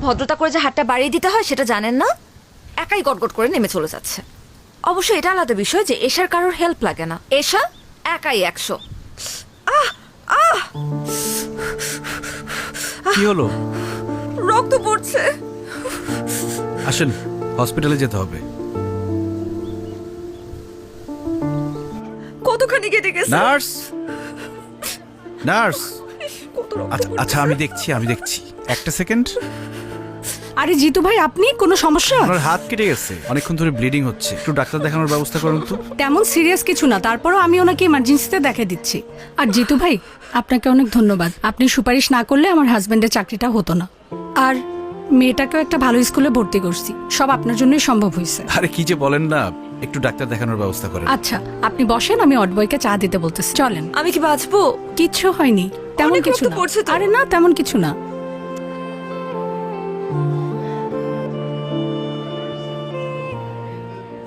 ভদ্রতা করে যে হাতটা বাড়িয়ে দিতে হয় সেটা জানেন না, একাই গটগট করে নেমে চলে যাচ্ছে। অবশ্য এটা আলাদা বিষয় যে এশার কারোর হেল্প লাগে না, এশা একাই 100। কি হলো? রক্ত পড়ছে। আসেন, হসপিটালে যেতে হবে। কতখানি কেটে গেছে? Nurse, nurse. কত রক্ত আচ্ছা আচ্ছা, আমি দেখছি একটা সেকেন্ড। আরে জিতু ভাই, আপনি কোনো সমস্যা? আপনার হাত কেটে গেছে, অনেকক্ষণ ধরে ব্লিডিং হচ্ছে, একটু ডাক্তার দেখানোর ব্যবস্থা করুন তো। তেমন সিরিয়াস কিছু না, তারপরও আমি ওনাকে ইমার্জেন্সিতে দেখে দিচ্ছি। আর জিতু ভাই, আপনাকে অনেক ধন্যবাদ। আপনি সুপারিশ না করলে আমার হাজবেন্ডের চাকরিটা হতো না। আর মেয়েটাকেও একটা ভালো স্কুলে ভর্তি করছি, সব আপনার জন্যই সম্ভব হয়েছে। আরে কি যে বলেন না, একটু ডাক্তার দেখানোর ব্যবস্থা করেন। আচ্ছা আপনি বসেন, আমি অডবয়কে চা দিতে বলতেছি। চলেন। আমি কি বাঁচবো? কিচ্ছু হয়নি, তেমন অনেক কিছু রক্ত না। পড়ছে তো। আরে না, তেমন কিছু না।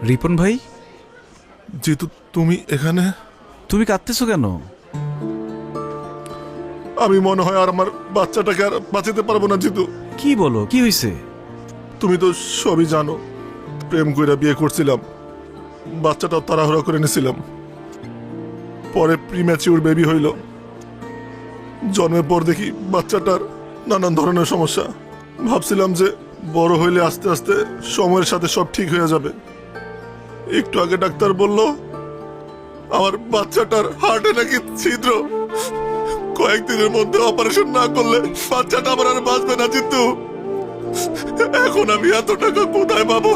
রিপন ভাই, জিতু, তুমি এখানে? তুমি কাঁদতেছো কেন? আমি মনে হয় আর আমার বাচ্চাটাকে আর বাঁচাতে পারবো না জিতু। কি বলো, কি হয়েছে? তুমি তো সবই জানো, প্রেম কইরা বিয়ে করছিলাম, বাচ্চাটাও তাড়াহুড়া করে নিছিলাম। পরে প্রিম্যাচিউর বেবি হইল। জন্মের পর দেখি বাচ্চাটার নানান ধরনের সমস্যা। ভাবছিলাম যে বড় হইলে আস্তে আস্তে সময়ের সাথে সব ঠিক হয়ে যাবে। একটু আগে ডাক্তার বলল আমার বাচ্চাটার হার্টে নাকি ছিদ্র, কয়েকদিনের মধ্যে অপারেশন না করলে বাচ্চাটা আমার আর বাঁচবে না জিতু। এখন আমি এত টাকা কোথায় পাবো?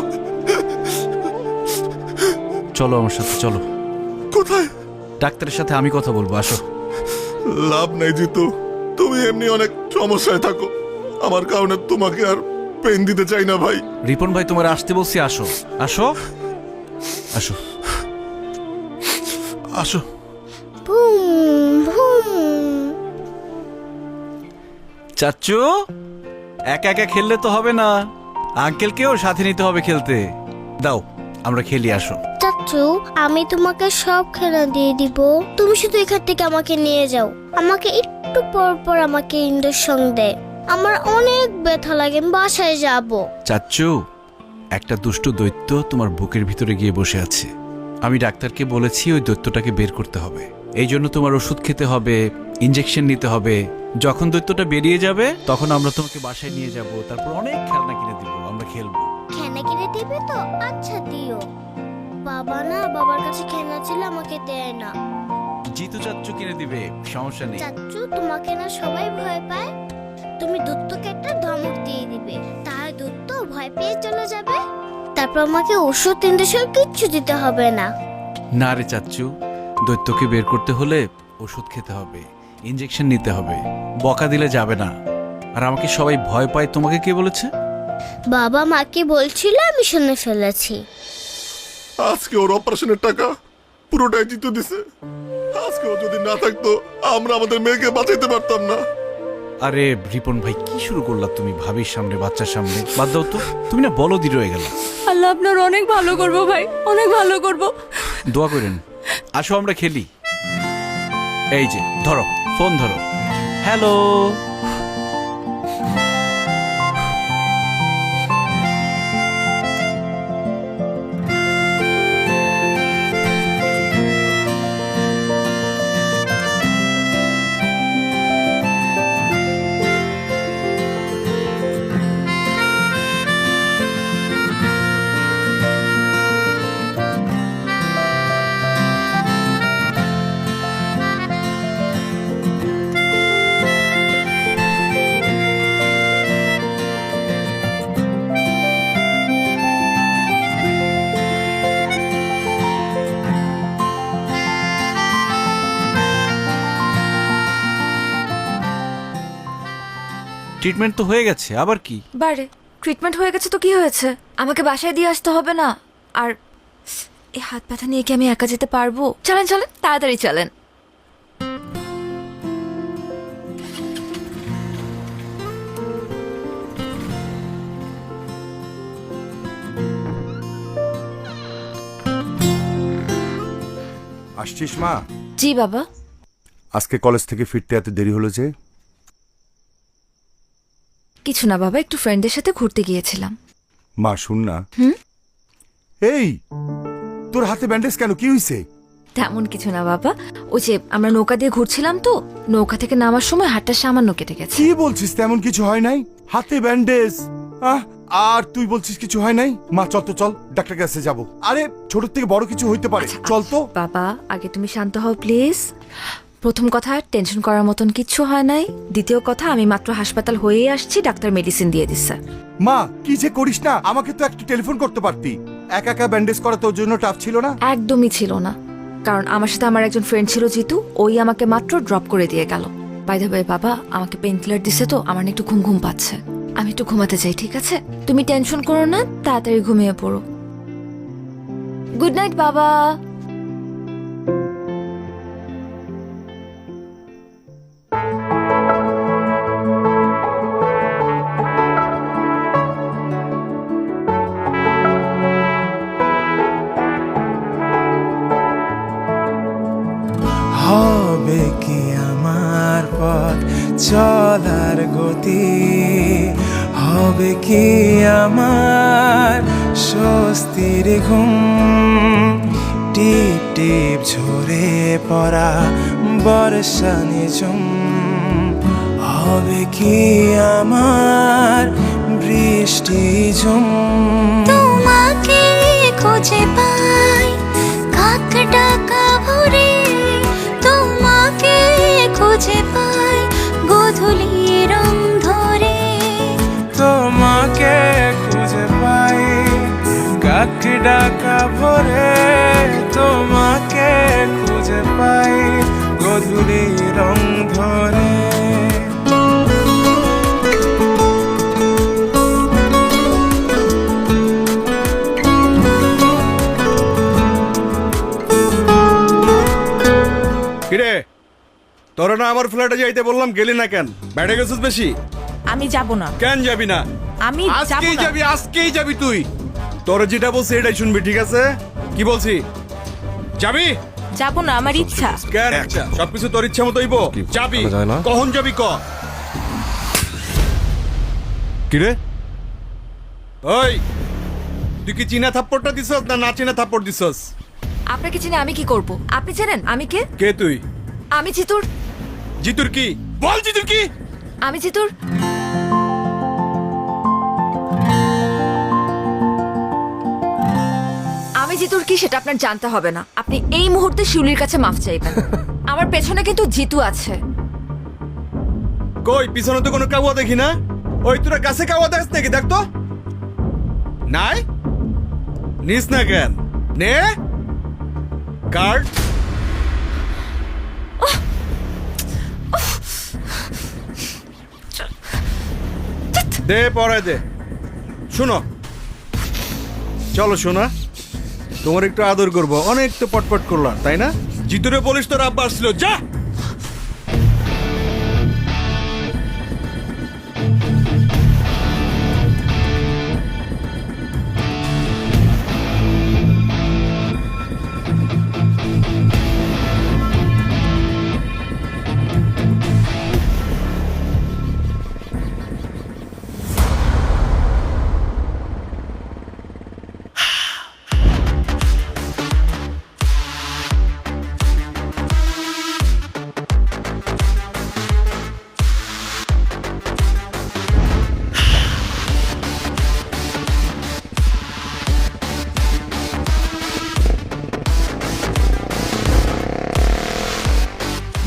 চলো আমার সাথে, চলো। কোথায়? ডাক্তারের সাথে আমি কথা বলবো, আসো। লাভ নাই জিতু, তুমি এমনি অনেক সমস্যায় থাকো, আমার কারণে তোমাকে আর পেন দিতে চাই না ভাই। রিপন ভাই, তোমার আসতে বলছি, আসো আসো আসো আসো। চাচ্চু, একা একা খেললে তো হবে না, আঙ্কেলকেও সাথে নিতে হবে খেলতে। দাও আমরা খেলি, আসো। চাচ্চু, আমি তোমাকে সব খেলা দিয়ে দিব, তুমি শুধু এখান থেকে আমাকে নিয়ে যাও। আমাকে একটু পর পর আমাকে ইঞ্জেকশন দেয়, আমার অনেক ব্যথা লাগে, আমি বাসায় যাব। চাচ্চু, একটা দুষ্টু দৈত্য তোমার বুকের ভিতরে গিয়ে বসে আছে। আমি ডাক্তারকে বলেছি ওই দৈত্যটাকে বের করতে হবে, এই জন্য তোমার ওষুধ খেতে হবে, ইঞ্জেকশন নিতে হবে। যখন দৈত্যটা বেরিয়ে যাবে তখন আমরা তোমাকে বাসায় নিয়ে যাব, তারপর অনেক খেলনা কিনে দিব, আমরা খেলবো। খেলনা কিনে দিবে তো? আচ্ছা দিও। বাবা না, বাবার কাছে খেলনা ছিল, আমাকে দেয় না। জিতু চাচ্চু কিনে দিবে, সমস্যা নেই। চাচ্চু, তোমাকে না সবাই ভয় পায়, তুমি দত্তকে একটা ধমক দিয়ে দিবে, তার দত্ত ভয় পেয়ে চলে যাবে, তারপর আমাকে ওষুধ ইঞ্জেকশন কিচ্ছু দিতে হবে না। না রে চাচ্চু, দৈত্যকে বের করতে হলে ওষুধ খেতে হবে, ইঞ্জেকশন নিতে হবে, বকা দিলে যাবে না। আর আমাকে সবাই ভয় পায়, তোমাকে কে বলেছে? বাবা মাকে বলছিল, আমি শুনে ফেলেছি। আজকে ওর অপারেশনের টাকা পুরোটাই জিতু দিছে। আজকে ও যদি না থাকতো আমরা আমাদের মেয়েকে বাঁচাইতে পারতাম না। আরে রিপন ভাই, কি শুরু করলা তুমি ভাবির সামনে, বাচ্চার সামনে? বাদ দাও তো, তুমি না বলদি রয়ে গেল। আল্লাহ আপনার অনেক ভালো করবো ভাই, অনেক ভালো করবো। দোয়া করেন। আসো আমরা খেলি। এই যে ধরো, ফোন ধরো। হ্যালো। ট্রিটমেন্ট তো হয়ে গেছে, আবার কি? বারে ট্রিটমেন্ট হয়ে গেছে তো কি হয়েছে? আমাকে বাসায় দিয়ে আসতে হবে না। আর এই হাত ব্যথা নিয়ে কি আমি একা যেতে পারবো? চলেন চলেন, তাড়াতাড়ি চলেন। আসছিস মা? জি বাবা। আজকে কলেজ থেকে ফিরতে এত দেরি হলো যে? কিছু না বাবা, একটু ফ্রেন্ডদের সাথে ঘুরতে গিয়েছিলাম। মা শুন না। এই তোর হাতে ব্যান্ডেজ কেন, কি হইছে? তেমন কিছু না বাবা, ওই যে আমরা নৌকা দিয়ে ঘুরছিলাম তো, নৌকা থেকে নামার সময় হাতটা সামান্য কেটে গেছে। কি বলছিস, তেমন কিছু হয় নাই? হাতে ব্যান্ডেজ আর তুই বলছিস কিছু হয় নাই? মা চল তো, চল ডাক্তার কাছে যাব। আরে ছোট থেকে বড় কিছু হইতে পারে, চল তো। বাবা আগে তুমি শান্ত হও প্লিজ। প্রথম কথা, টেনশন করার মতন কিচ্ছু হয় নাই। দ্বিতীয় কথা, আমি মাত্র হাসপাতাল হয়েই আসছি, ডাক্তার মেডিসিন দিয়ে দিচ্ছে। মা কি যে করিস না, আমাকে তো একটু টেলিফোন করতে পারতি। একা একা ব্যান্ডেজ করা তোর জন্য টাফ ছিল না? একদমই ছিল না, কারণ আমার সাথে আমার একজন ফ্রেন্ড ছিল জিতু, ওই আমাকে মাত্র ড্রপ করে দিয়ে গেল। বাই দ্য ওয়ে বাবা, আমাকে পেইন কিলার দিছে তো আমার না একটু ঘুম ঘুম পাচ্ছে, আমি একটু ঘুমাতে চাই। ঠিক আছে, তুমি টেনশন করো না, তাড়াতাড়ি ঘুমিয়ে পড়ো। গুড নাইট বাবা। হবে কি আমার পথ চলার গতি, হবে কি আমার স্বস্তির ঘুম, টিপ টিপ ঝরে পড়া বর্ষা নিঝুম, হবে কি আমার বৃষ্টি ঝুম। তোমাকে খুঁজে পাই কাক ডাকা ভোরে, তোমাকে খুঁজে পাই গোধূলি রং ধরে, তোমাকে খুঁজে পাই কাক ডাকা ভোরে, তোমাকে খুঁজে পাই গোধূলি রং ধরে। কিরে, তোরা না আমার ফ্ল্যাটে যাইতে বললাম, গেলি না কেন? বেড়ে গেছিস বেশি? আমি যাব না। কেন যাবি না? আমি যাব আজকেই না। যাবি, আজকেই যাবি তুই। তোর যেটা বলছি এটাই শুনবি, ঠিক আছে? কি বলছি, যাবি? যাব না, আমার ইচ্ছা। কেন ইচ্ছা? সবকিছু তোর ইচ্ছা মতোই যাবি। কখন যাবি ক? কিরে, ওই তুই কি চীনা থাপ্পড়টা দিছস না না চীনা থাপ্পড় দিছস? আপনাকে চিনে আমি কি করব? আপনি জানেন আমি কে? কে তুই? আমি জিতুর। জিতুর কি? বল জিতুর কি? আমি জিতুর আমি জিতুর কি সেটা আপনার জানতে হবে না। আপনি এই মুহূর্তে শিউলির কাছে মাফ চাইবেন। আমার পেছনে কিন্তু জিতু আছে। কই পিছনে তো কোনো কাউয়া দেখি না। ওই তোরা কাছে কাউয়া দেখ নাকি? দেখ তো। নাই নিস না কেন? নে কার্ড দে, পরে দে। শোনো, চলো শোনা, তোমার একটু আদর করবো। অনেক তো পটপট করলাম, তাই না? জিতুরে বলিস তোর আব্বা আসছিল, যা।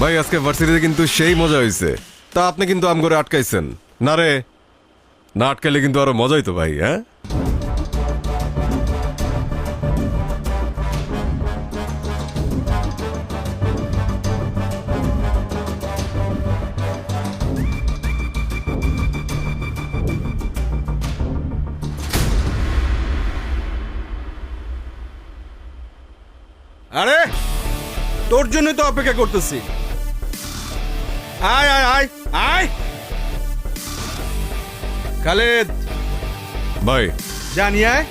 ভাই আজকে ভার্সিটিতে কিন্তু সেই মজা হয়েছে। তা আপনি কিন্তু আম করে আটকাইছেন না রে? না আটকাইলে কিন্তু আরো মজা হইতো ভাই। হ্যাঁ, আরে তোর জন্যই তো অপেক্ষা করতেছি। আয় আয় আয় আয় খালেদ, ভাই জানি আয়।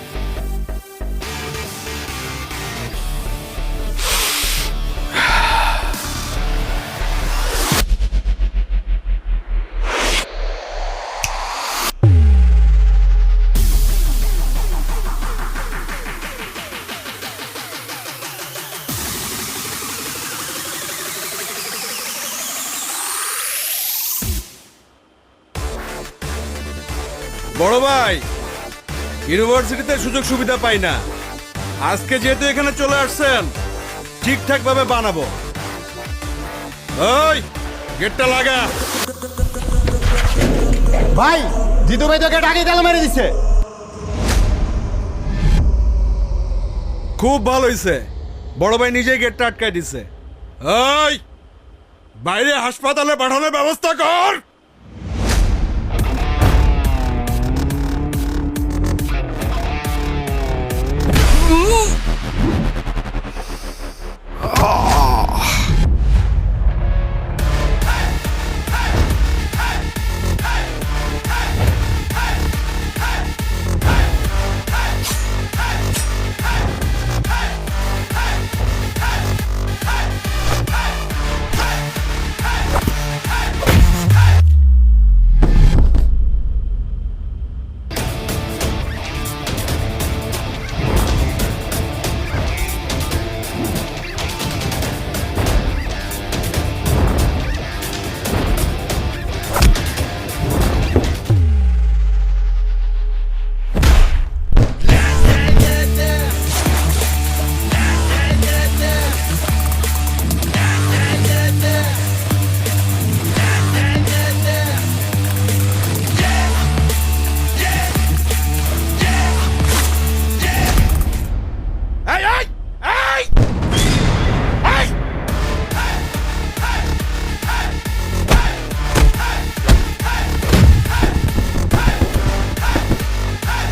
বড় ভাই ইউনিভার্সিটিতে সুযোগ সুবিধা পাই না, আজকে যেহেতু এখানে চলে আসছেন ঠিকঠাক ভাবে বানাবো। ওই গেটটা লাগা। ভাই জিতু ভাই তোকে আগে তালা মেরে দিছে। খুব ভালো হয়েছে, বড় ভাই নিজেই গেটটা আটকায় দিছে। ওই বাইরে হাসপাতালে পাঠানোর ব্যবস্থা কর।